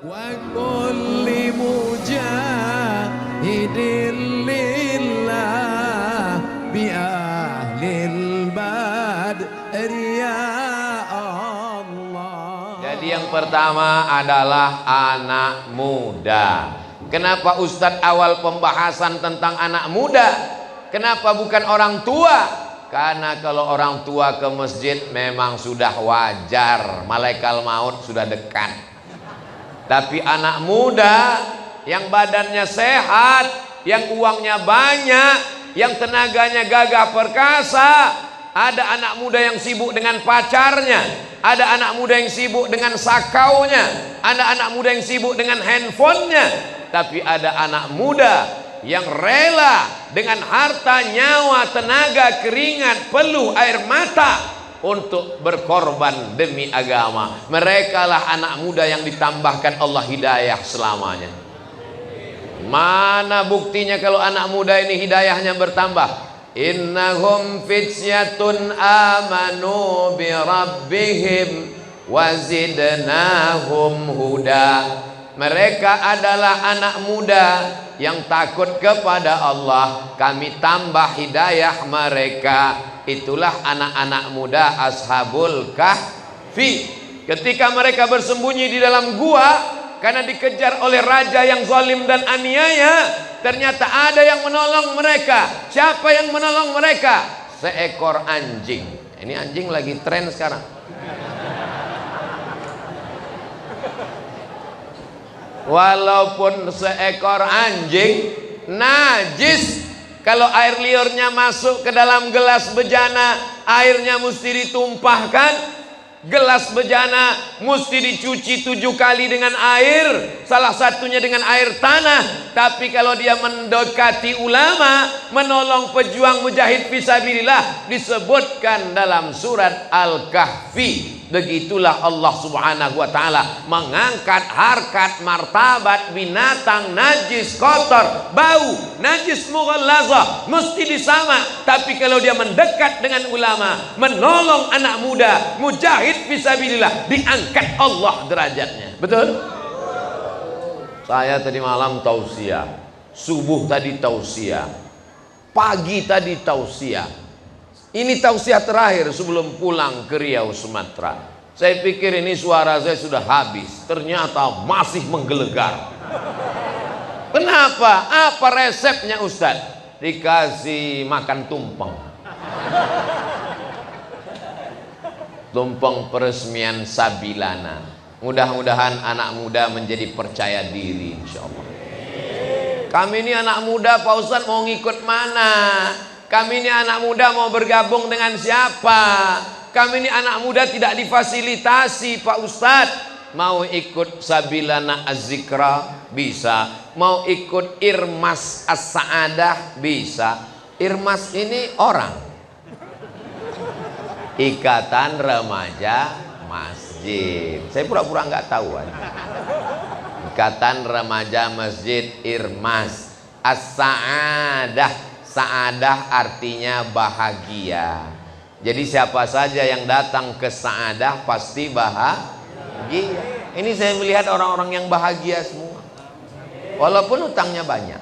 وكل مجاهد لله بأهل البدر يا الله. Jadi yang pertama adalah anak muda. Kenapa Ustadz awal pembahasan tentang anak muda? Kenapa bukan orang tua? Karena kalau orang tua ke masjid memang sudah wajar, malaikat maut sudah dekat. Tapi anak muda yang badannya sehat, yang uangnya banyak, yang tenaganya gagah perkasa. Ada anak muda yang sibuk dengan pacarnya, ada anak muda yang sibuk dengan sakaunya, ada anak muda yang sibuk dengan handphonenya. Tapi ada anak muda yang rela dengan harta, nyawa, tenaga, keringat, peluh, air mata untuk berkorban demi agama. Mereka lah anak muda yang ditambahkan Allah hidayah selamanya. Mana buktinya kalau anak muda ini hidayahnya bertambah? Innahum fityatun amanu bi rabbihim wazidnahum huda. Mereka adalah anak muda yang takut kepada Allah, kami tambah hidayah mereka. Itulah anak-anak muda Ashabul Kahfi. Ketika mereka bersembunyi di dalam gua karena dikejar oleh raja yang zalim dan aniaya, ternyata ada yang menolong mereka. Siapa yang menolong mereka? Seekor anjing. Ini anjing lagi tren sekarang. Walaupun seekor anjing najis, kalau air liurnya masuk ke dalam gelas bejana, airnya mesti ditumpahkan. Gelas bejana mesti dicuci 7 kali dengan air, salah satunya dengan air tanah. Tapi kalau dia mendekati ulama, menolong pejuang mujahid fisabilillah, disebutkan dalam surat Al-Kahfi. Begitulah Allah subhanahu wa ta'ala mengangkat harkat martabat binatang najis, kotor, bau, najis mughallazah, mesti disama. Tapi kalau dia mendekat dengan ulama, menolong anak muda, mujahid fisabilillah, diangkat Allah derajatnya. Betul? Saya tadi malam tausiah, subuh tadi tausiah, pagi tadi tausiah. Ini tausiah terakhir sebelum pulang ke Riau, Sumatera. Saya pikir ini suara saya sudah habis, ternyata masih menggelegar. Kenapa? Apa resepnya Ustadz? Dikasih makan tumpeng. Tumpeng peresmian Sabilana. Mudah-mudahan anak muda menjadi percaya diri, insya Allah. Kami ini anak muda, Pak Ustadz mau ngikut mana? Kami ini anak muda mau bergabung dengan siapa? Kami ini anak muda tidak difasilitasi, Pak Ustadz. Mau ikut Sabilana Az-Zikra? Bisa. Mau ikut Irmas As-Sa'adah? Bisa. Irmas ini orang, Ikatan Remaja Masjid. Saya pura-pura nggak tahu aja. Ikatan Remaja Masjid Irmas As-Sa'adah. Sa'adah artinya bahagia. Jadi siapa saja yang datang ke Sa'adah pasti bahagia. Ini saya melihat orang-orang yang bahagia semua, walaupun utangnya banyak.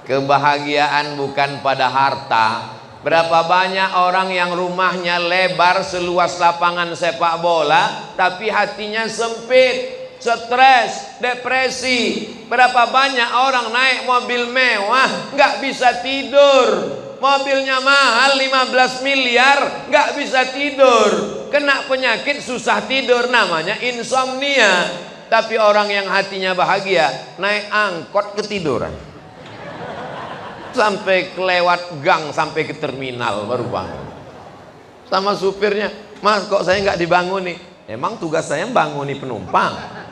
Kebahagiaan bukan pada harta. Berapa banyak orang yang rumahnya lebar seluas lapangan sepak bola, tapi hatinya sempit, stres, depresi. Berapa banyak orang naik mobil mewah nggak bisa tidur, mobilnya mahal 15 miliar nggak bisa tidur, kena penyakit susah tidur, namanya insomnia. Tapi orang yang hatinya bahagia naik angkot ketiduran, sampai kelewat gang sampai ke terminal baru bangun. Sama supirnya, Mas kok saya nggak dibanguni? Emang tugas saya banguni penumpang.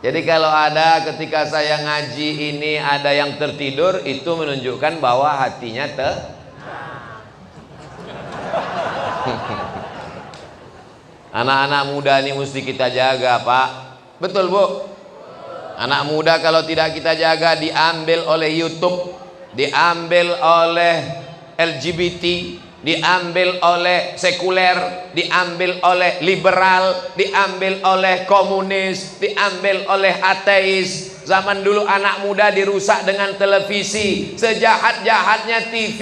Jadi kalau ada ketika saya ngaji ini ada yang tertidur, itu menunjukkan bahwa hatinya Anak-anak muda ini mesti kita jaga, Pak. Betul, Bu? Anak muda kalau tidak kita jaga diambil oleh YouTube, diambil oleh LGBT, diambil oleh sekuler, diambil oleh liberal, diambil oleh komunis, diambil oleh ateis. Zaman dulu anak muda dirusak dengan televisi. Sejahat-jahatnya TV,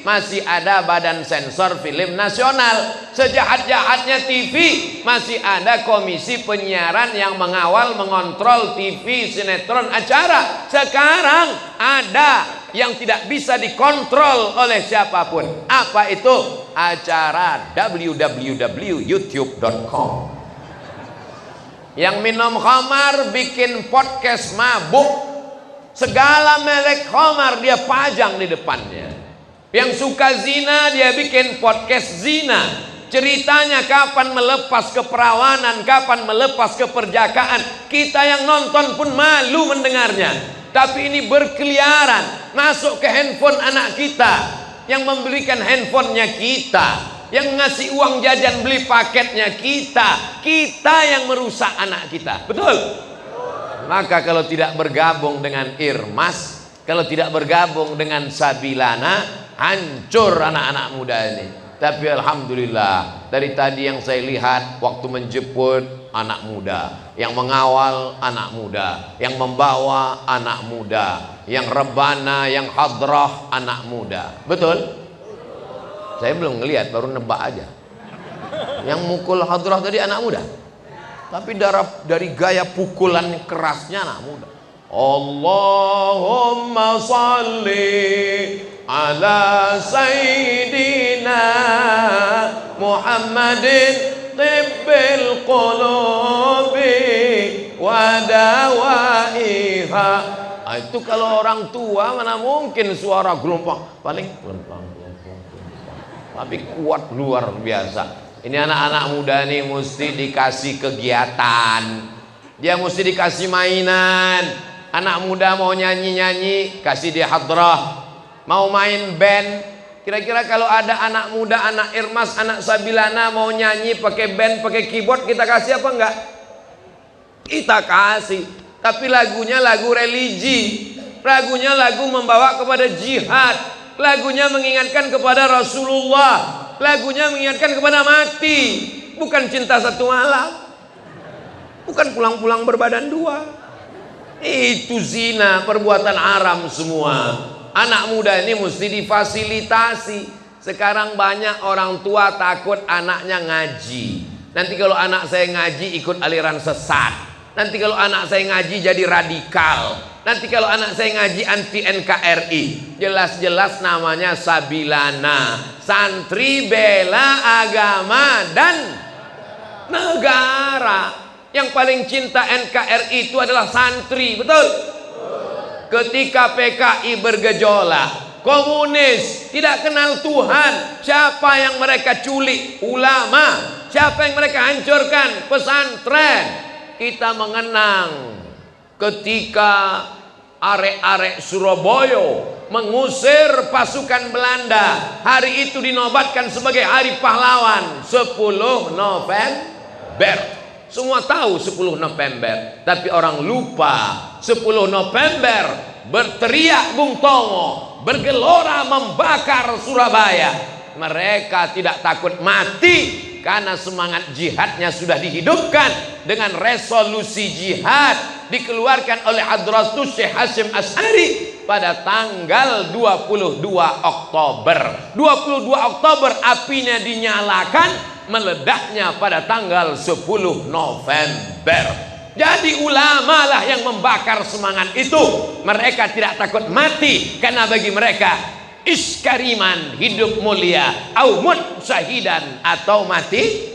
masih ada badan sensor film nasional. Sejahat-jahatnya TV, masih ada komisi penyiaran yang mengawal, mengontrol TV, sinetron, acara. Sekarang ada yang tidak bisa dikontrol oleh siapapun. Apa itu? Acara www.youtube.com. Yang minum khamar bikin podcast mabuk, segala merek khamar dia pajang di depannya. Yang suka zina dia bikin podcast zina. Ceritanya kapan melepas keperawanan, kapan melepas keperjakaan. Kita yang nonton pun malu mendengarnya. Tapi ini berkeliaran masuk ke handphone anak kita, yang membelikan handphonenya kita, yang ngasih uang jajan beli paketnya kita yang merusak anak kita. Betul? Maka kalau tidak bergabung dengan Irmas, kalau tidak bergabung dengan Sabilana, hancur anak-anak muda ini. Tapi alhamdulillah, dari tadi yang saya lihat waktu menjemput anak muda, yang mengawal anak muda, yang membawa anak muda, yang rebana, yang hadrah anak muda. Betul? Saya belum ngelihat, baru nebak aja. Yang mukul hadrah tadi anak muda. Tapi dari gaya pukulan kerasnya anak muda. Allahumma salli ala sayyidina Muhammadin tibbil qulubi wa dawaiha. Itu kalau orang tua mana mungkin suara gelombang, paling gelombang. Tapi kuat luar biasa. Ini anak-anak muda nih mesti dikasih kegiatan, dia mesti dikasih mainan. Anak muda mau nyanyi-nyanyi, kasih dia hadrah. Mau main band, kira-kira kalau ada anak muda, anak Irmas, anak Sabilana mau nyanyi pakai band, pakai keyboard, kita kasih apa enggak? Kita kasih. Tapi lagunya lagu religi, lagunya lagu membawa kepada jihad, lagunya mengingatkan kepada Rasulullah, lagunya mengingatkan kepada mati, bukan cinta satu malam, bukan pulang-pulang berbadan dua. Itu zina, perbuatan haram semua. Anak muda ini mesti difasilitasi. Sekarang banyak orang tua takut anaknya ngaji. Nanti kalau anak saya ngaji ikut aliran sesat. Nanti kalau anak saya ngaji jadi radikal. Nanti kalau anak saya ngaji anti NKRI. Jelas-jelas namanya Sabilana, santri bela agama dan negara. Yang paling cinta NKRI itu adalah santri. Betul? Ketika PKI bergejolak, komunis tidak kenal Tuhan, siapa yang mereka culik? Ulama. Siapa yang mereka hancurkan? Pesantren. Kita mengenang ketika arek-arek Surabaya mengusir pasukan Belanda. Hari itu dinobatkan sebagai hari pahlawan, 10 November. Semua tahu 10 November, tapi orang lupa 10 November berteriak Bung Tomo, bergelora membakar Surabaya. Mereka tidak takut mati karena semangat jihadnya sudah dihidupkan dengan resolusi jihad dikeluarkan oleh Hadratus Syekh Hasyim Asy'ari pada tanggal 22 Oktober. 22 Oktober apinya dinyalakan, meledaknya pada tanggal 10 November. Jadi ulama lah yang membakar semangat itu. Mereka tidak takut mati karena bagi mereka iskariman, hidup mulia, au mut syahidan, atau mati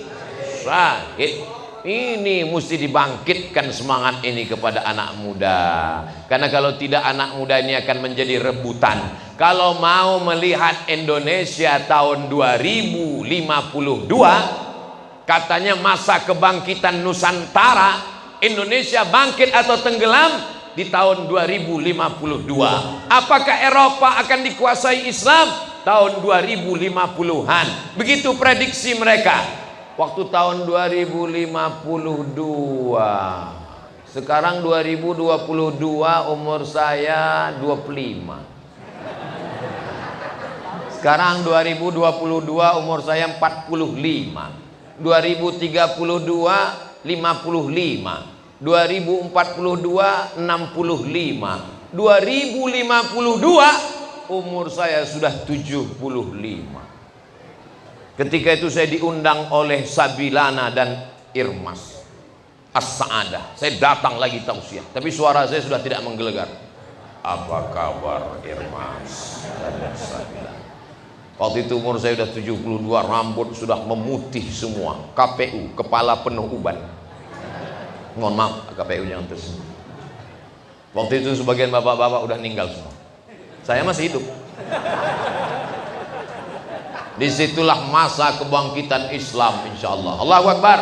syahid. Ini mesti dibangkitkan semangat ini kepada anak muda. Karena kalau tidak, anak muda ini akan menjadi rebutan. Kalau mau melihat Indonesia tahun 2052, katanya masa kebangkitan Nusantara, Indonesia bangkit atau tenggelam di tahun 2052. Apakah Eropa akan dikuasai Islam? Tahun 2050-an. Begitu prediksi mereka. Waktu tahun 2052. Sekarang 2022, umur saya 25. Sekarang 2022 umur saya 45. 2032 55. 2042 65. 2052 umur saya sudah 75. Ketika itu saya diundang oleh Sabilana dan Irmas As-Sa'adah. Saya datang lagi tausiah, tapi suara saya sudah tidak menggelegar. Apa kabar Irmas dan Sabilana? Waktu itu umur saya sudah 72, rambut sudah memutih semua. KPU, kepala penuh uban. Mohon maaf, KPU yang terus. Waktu itu sebagian bapak-bapak udah meninggal semua. Saya masih hidup. Disitulah masa kebangkitan Islam, insya Allah. Allahu Akbar.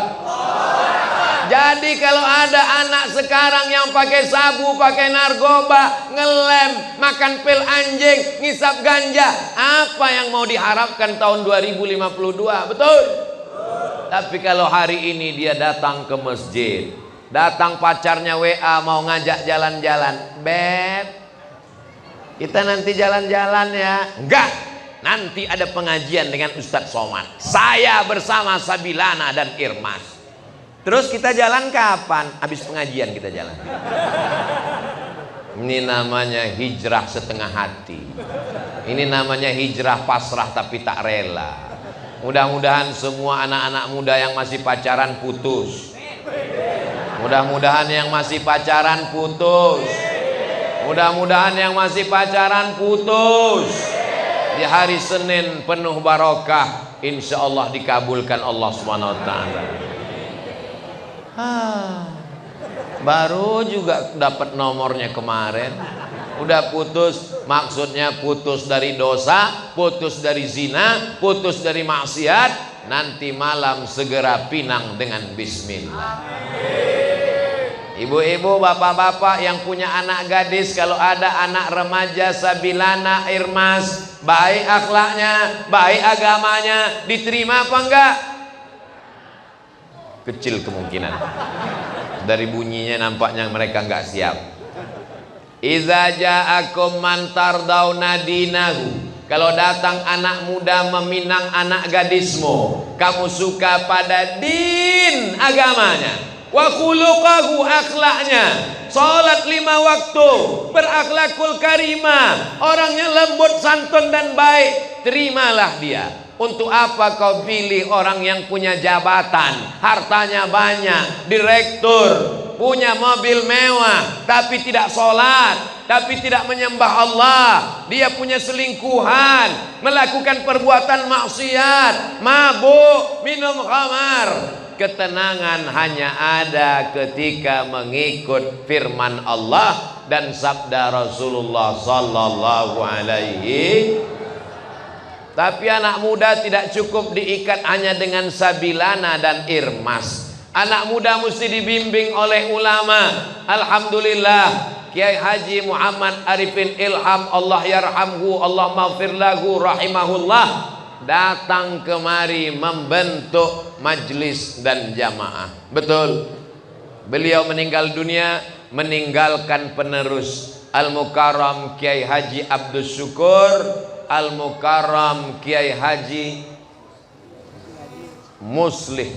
Jadi kalau ada anak sekarang yang pakai sabu, pakai narkoba, ngelem, makan pil anjing, ngisap ganja, apa yang mau diharapkan tahun 2052? Betul? Tapi kalau hari ini dia datang ke masjid, datang pacarnya WA mau ngajak jalan-jalan, Beb, kita nanti jalan-jalan ya. Enggak, nanti ada pengajian dengan Ustadz Somad, saya bersama Sabilana dan Irmas. Terus kita jalan kapan? Habis pengajian kita jalan. Ini namanya hijrah setengah hati. Ini namanya hijrah pasrah tapi tak rela. Mudah-mudahan semua anak-anak muda yang masih pacaran putus. Mudah-mudahan yang masih pacaran putus. Mudah-mudahan yang masih pacaran putus. Di hari Senin penuh barokah, insya Allah dikabulkan Allah Subhanahu wa Ta'ala. Baru juga dapat nomornya kemarin, udah putus. Maksudnya putus dari dosa, putus dari zina, putus dari maksiat. Nanti malam segera pinang dengan bismillah. Ibu-ibu, bapak-bapak yang punya anak gadis, kalau ada anak remaja Sabilana, Irmas, baik akhlaknya, baik agamanya, diterima apa enggak? Kecil kemungkinan. Dari bunyinya nampaknya mereka enggak siap. Iza ja'akum man tardawna dinahu. Kalau datang anak muda meminang anak gadismu, kamu suka pada din agamanya, wa khuluqahu akhlaknya, salat 5 waktu, berakhlakul karimah, orangnya lembut, santun dan baik, terimalah dia. Untuk apa kau pilih orang yang punya jabatan, hartanya banyak, direktur, punya mobil mewah, tapi tidak sholat, tapi tidak menyembah Allah, dia punya selingkuhan, melakukan perbuatan maksiat, mabuk, minum khamar. Ketenangan hanya ada ketika mengikut firman Allah dan sabda Rasulullah sallallahu alaihi. Tapi anak muda tidak cukup diikat hanya dengan Sabilana dan Irmas. Anak muda mesti dibimbing oleh ulama. Alhamdulillah, Kiai Haji Muhammad Arifin Ilham, Allah yarhamhu, Allah maghfir lahu, rahimahullah, datang kemari membentuk majlis dan jamaah. Betul. Beliau meninggal dunia meninggalkan penerus, Al-Mukarram Kiai Haji Abdul Syukur, Al-Mukarram Kiai Haji Muslih.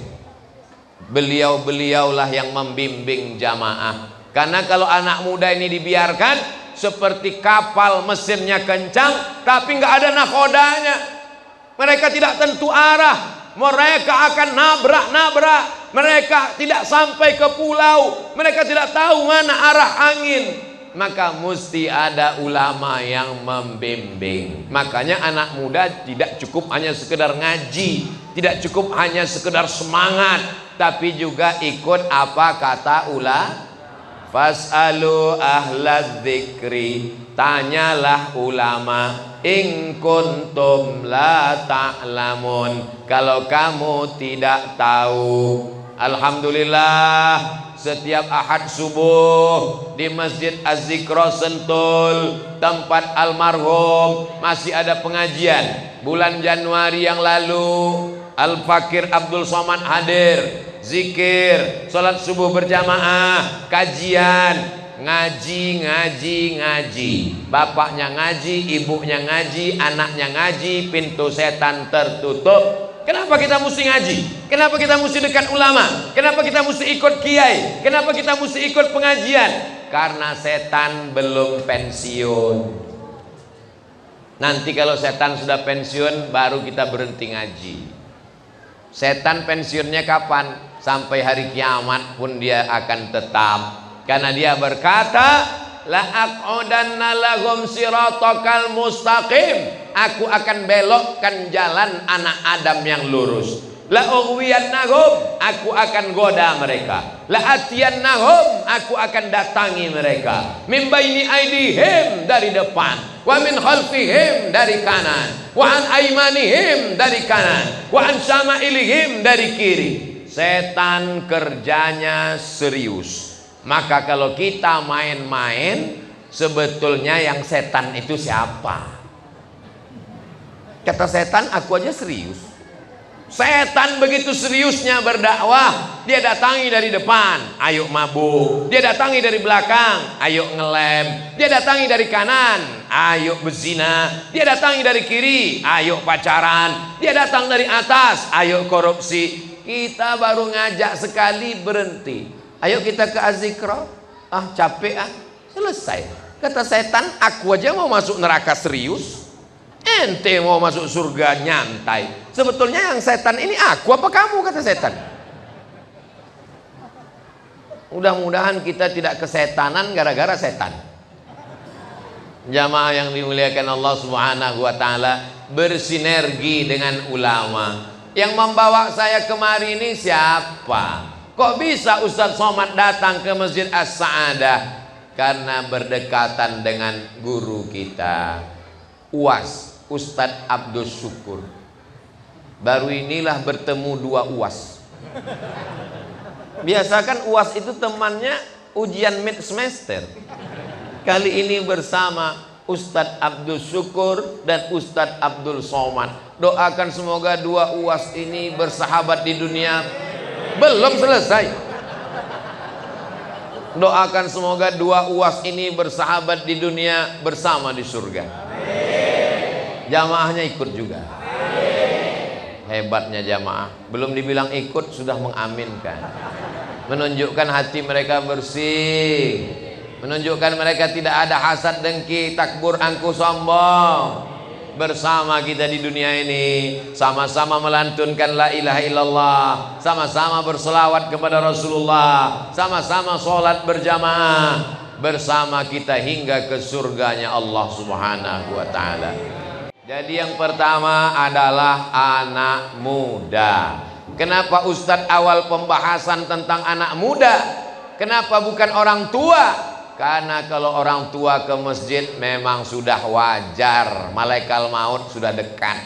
Beliau-beliaulah yang membimbing jamaah. Karena kalau anak muda ini dibiarkan seperti kapal, mesinnya kencang tapi nggak ada nakodanya, mereka tidak tentu arah, mereka akan nabrak-nabrak, mereka tidak sampai ke pulau, mereka tidak tahu mana arah angin. Maka mesti ada ulama yang membimbing. Makanya anak muda tidak cukup hanya sekedar ngaji, tidak cukup hanya sekedar semangat, tapi juga ikut apa kata ulama. Fas'alu ahlad dzikri, tanyalah ulama, in kuntum la ta'lamun, kalau kamu tidak tahu. Alhamdulillah, setiap Ahad subuh di Masjid Az-Zikra Sentul, tempat almarhum, masih ada pengajian. Bulan Januari yang lalu Al-Fakir Abdul Somad hadir, zikir, sholat subuh berjamaah, kajian, ngaji. Bapaknya ngaji, ibunya ngaji, anaknya ngaji, pintu setan tertutup. Kenapa kita mesti ngaji? Kenapa kita mesti dekat ulama? Kenapa kita mesti ikut kiai? Kenapa kita mesti ikut pengajian? Karena setan belum pensiun. Nanti kalau setan sudah pensiun, baru kita berhenti ngaji. Setan pensiunnya kapan? Sampai hari kiamat pun dia akan tetap. Karena dia berkata, la aq'udanna lahum siratakal mustaqim. Aku akan belokkan jalan anak Adam yang lurus. La ughwiyannahum, aku akan goda mereka. La atiyannahum, aku akan datangi mereka. Min baini aidihim, dari depan. Wa min khalfihim, dari kanan. Wa an aymanihim, dari kanan. Wa an syama'ilihim, dari kiri. Setan kerjanya serius. Maka kalau kita main-main, sebetulnya yang setan itu siapa? Kata setan, aku aja serius. Setan begitu seriusnya berdakwah, dia datangi dari depan, ayo mabuk. Dia datangi dari belakang, ayo ngelem. Dia datangi dari kanan, ayo berzina. Dia datangi dari kiri, ayo pacaran. Dia datang dari atas, ayo korupsi. Kita baru ngajak sekali berhenti. Ayo kita ke azikra. Ah capek ah, selesai. Kata setan, aku aja mau masuk neraka serius. Ente mau masuk surga nyantai. Sebetulnya yang setan ini aku apa kamu, kata setan. Mudah-mudahan kita tidak kesetanan gara-gara setan. Jamaah yang dimuliakan Allah Subhanahu wa taala, bersinergi dengan ulama. Yang membawa saya kemari ini siapa? Kok bisa Ustadz Somad datang ke Masjid As-Sa'adah? Karena berdekatan dengan guru kita, UAS, Ustadz Abdul Syukur. Baru inilah bertemu dua UAS. Biasakan UAS itu temannya ujian mid semester. Kali ini bersama Ustadz Abdul Syukur dan Ustadz Abdul Somad. Doakan semoga dua UAS ini bersahabat di dunia. Belum selesai. Doakan semoga dua UAS ini bersahabat di dunia, bersama di surga. Jamaahnya ikut juga. Hebatnya jamaah, belum dibilang ikut sudah mengaminkan. Menunjukkan hati mereka bersih, menunjukkan mereka tidak ada hasad, dengki, takbur, angku, sombong. Bersama kita di dunia ini, sama-sama melantunkan la ilaha illallah, sama-sama berselawat kepada Rasulullah, sama-sama sholat berjamaah, bersama kita hingga ke surganya Allah Subhanahu wa ta'ala. Jadi yang pertama adalah anak muda. Kenapa Ustadz awal pembahasan tentang anak muda? Kenapa bukan orang tua? Karena kalau orang tua ke masjid memang sudah wajar, malaikat maut sudah dekat.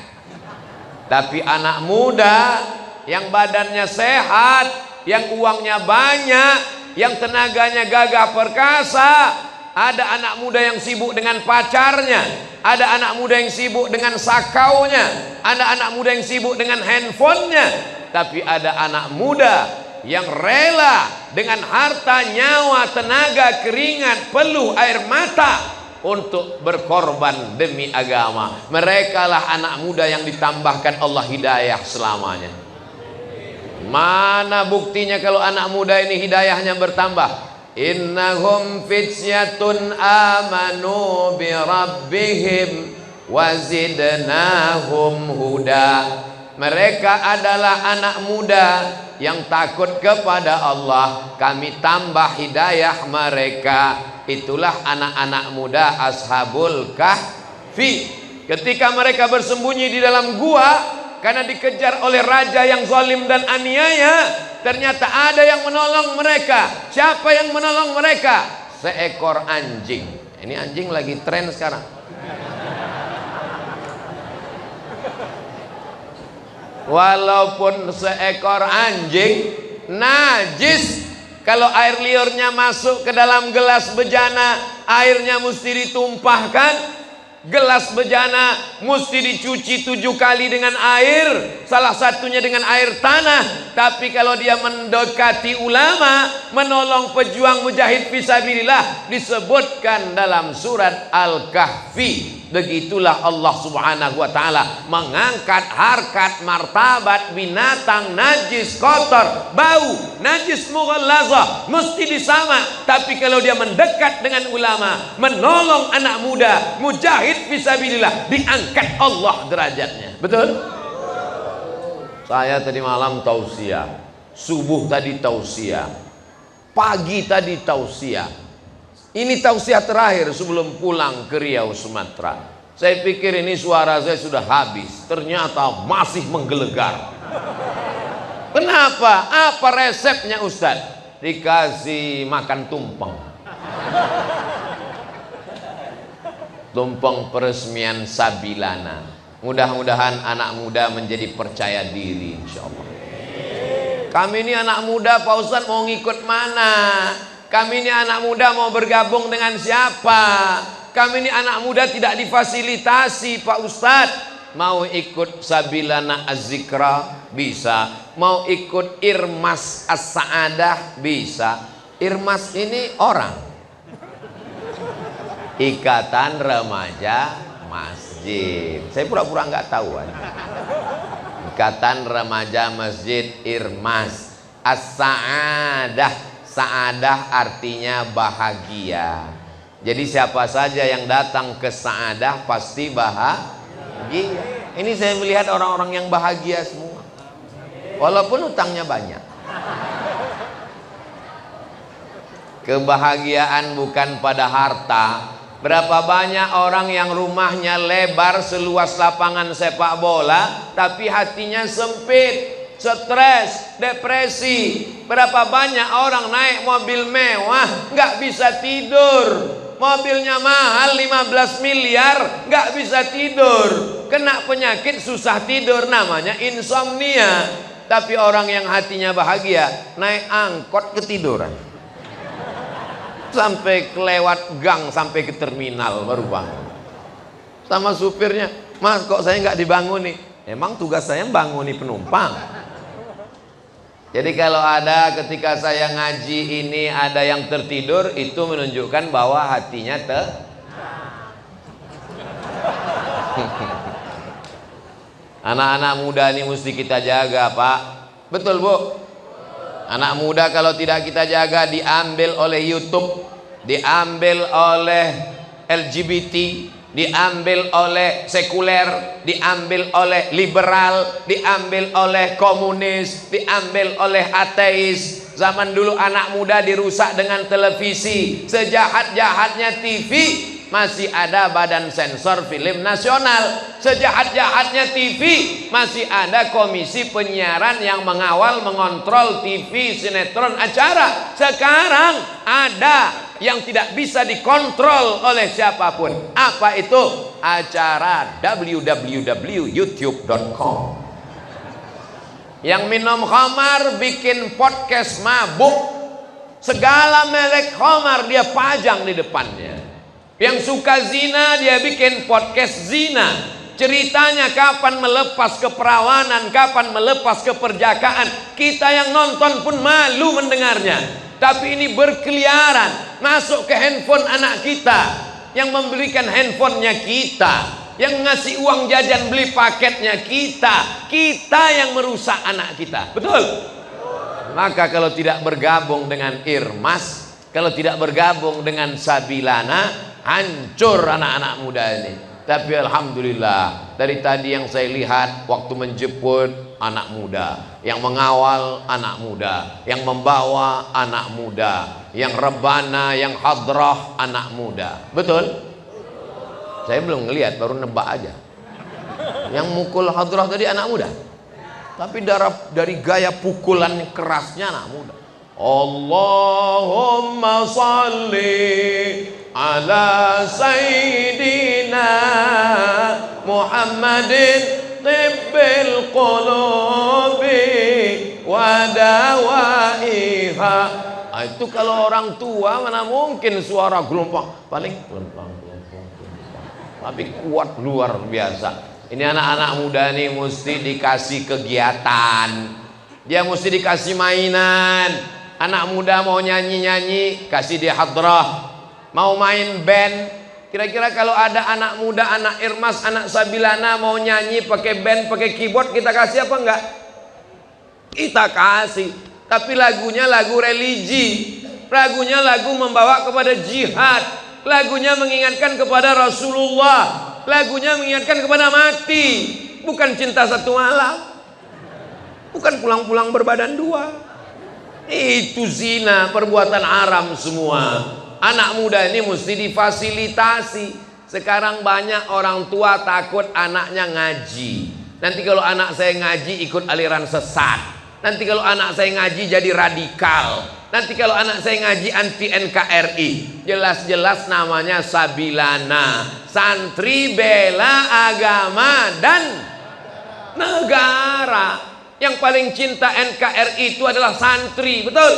Tapi anak muda yang badannya sehat, yang uangnya banyak, yang tenaganya gagah perkasa. Ada anak muda yang sibuk dengan pacarnya, ada anak muda yang sibuk dengan sakaunya, ada anak muda yang sibuk dengan handphonenya. Tapi ada anak muda yang rela dengan harta, nyawa, tenaga, keringat, peluh, air mata untuk berkorban demi agama. Mereka lah anak muda yang ditambahkan Allah hidayah selamanya. Mana buktinya kalau anak muda ini hidayahnya bertambah? Innahum fityatun amanu bi rabbihim wazidnahum huda. Mereka adalah anak muda yang takut kepada Allah, kami tambah hidayah mereka. Itulah anak-anak muda ashabul kahfi. Ketika mereka bersembunyi di dalam gua karena dikejar oleh raja yang zalim dan aniaya, ternyata ada yang menolong mereka. Siapa yang menolong mereka? Seekor anjing. Ini anjing lagi tren sekarang. Walaupun seekor anjing najis, kalau air liurnya masuk ke dalam gelas bejana, airnya mesti ditumpahkan. gelas bejana mesti dicuci 7 kali dengan air, salah satunya dengan air tanah. Tapi kalau dia mendekati ulama, menolong pejuang mujahid fisabilillah, disebutkan dalam surat Al-Kahfi. Begitulah Allah subhanahu wa ta'ala mengangkat harkat martabat binatang najis, kotor, bau, najis mughallazah, mesti disama. Tapi kalau dia mendekat dengan ulama, menolong anak muda, mujahid fisabilillah, diangkat Allah derajatnya. Betul? Saya tadi malam tausiah, subuh tadi tausiah, pagi tadi tausiah. Ini tausiah terakhir sebelum pulang ke Riau, Sumatera. Saya pikir ini suara saya sudah habis, ternyata masih menggelegar. Kenapa? Apa resepnya Ustadz? Dikasih makan tumpeng. Tumpeng peresmian Sabilana. Mudah-mudahan anak muda menjadi percaya diri, insya Allah. Kami ini anak muda, Pak Ustadz, mau ngikut mana? Kami ini anak muda mau bergabung dengan siapa? Kami ini anak muda tidak difasilitasi, Pak Ustadz. Mau ikut Sabilana Az-Zikra? Bisa. Mau ikut Irmas As-Sa'adah? Bisa. Irmas ini orang. Ikatan Remaja Masjid. Saya pura-pura nggak tahu. Ikatan Remaja Masjid Irmas As-Sa'adah. Sa'adah artinya bahagia. Jadi siapa saja yang datang ke Sa'adah pasti bahagia. Ini saya melihat orang-orang yang bahagia semua, walaupun utangnya banyak. Kebahagiaan bukan pada harta. Berapa banyak orang yang rumahnya lebar seluas lapangan sepak bola, tapi hatinya sempit, stres, depresi. Berapa banyak orang naik mobil mewah nggak bisa tidur, mobilnya mahal 15 miliar nggak bisa tidur, kena penyakit susah tidur, namanya insomnia. Tapi orang yang hatinya bahagia naik angkot ketiduran sampai kelewat gang, sampai ke terminal baru bangun. Sama supirnya, Mas kok saya nggak dibanguni? Emang tugas saya banguni penumpang. Jadi kalau ada ketika saya ngaji ini ada yang tertidur, itu menunjukkan bahwa hatinya Anak-anak muda ini mesti kita jaga, Pak. Betul, Bu? Anak muda kalau tidak kita jaga, diambil oleh YouTube, diambil oleh LGBT, diambil oleh sekuler, diambil oleh liberal, diambil oleh komunis, diambil oleh ateis. Zaman dulu anak muda dirusak dengan televisi. Sejahat-jahatnya TV, masih ada Badan Sensor Film Nasional. Sejahat-jahatnya TV, masih ada Komisi Penyiaran yang mengawal, mengontrol TV, sinetron, acara. Sekarang ada yang tidak bisa dikontrol oleh siapapun. Apa itu? Acara www.youtube.com. Yang minum khamar bikin podcast mabuk, segala merek khamar dia pajang di depannya. Yang suka zina dia bikin podcast zina. Ceritanya kapan melepas keperawanan, kapan melepas keperjakaan. Kita yang nonton pun malu mendengarnya. Tapi ini berkeliaran masuk ke handphone anak kita, yang membelikan handphonenya kita, yang ngasih uang jajan beli paketnya kita. Kita yang merusak anak kita. Betul? Maka kalau tidak bergabung dengan Irmas, kalau tidak bergabung dengan Sabilana, hancur anak-anak muda ini. Tapi alhamdulillah, dari tadi yang saya lihat waktu menjemput anak muda, yang mengawal anak muda, yang membawa anak muda, yang rebana, yang hadrah anak muda. Betul? Saya belum ngelihat, baru nebak aja. Yang mukul hadrah tadi anak muda. Tapi dari gaya pukulan kerasnya anak muda. Allahumma salli ala sayyidina Muhammadin tibbil qulubi wa dawaiha. Itu kalau orang tua mana mungkin suara gelombang, paling gelombang. tapi kuat luar biasa. Ini anak-anak muda nih mesti dikasih kegiatan, dia mesti dikasih mainan. Anak muda mau nyanyi-nyanyi, kasih dia hadrah. Mau main band, kira-kira kalau ada anak muda, anak Irmas, anak Sabilana mau nyanyi pakai band, pakai keyboard, kita kasih apa enggak? Kita kasih. Tapi lagunya lagu religi, lagunya lagu membawa kepada jihad, lagunya mengingatkan kepada Rasulullah, lagunya mengingatkan kepada mati, bukan cinta satu malam, bukan pulang-pulang berbadan dua. Itu zina, perbuatan haram semua. Anak muda ini mesti difasilitasi. Sekarang banyak orang tua takut anaknya ngaji. Nanti kalau anak saya ngaji ikut aliran sesat. Nanti kalau anak saya ngaji jadi radikal. Nanti kalau anak saya ngaji anti NKRI. Jelas-jelas namanya Sabilana, santri bela agama dan negara. Yang paling cinta NKRI itu adalah santri, betul?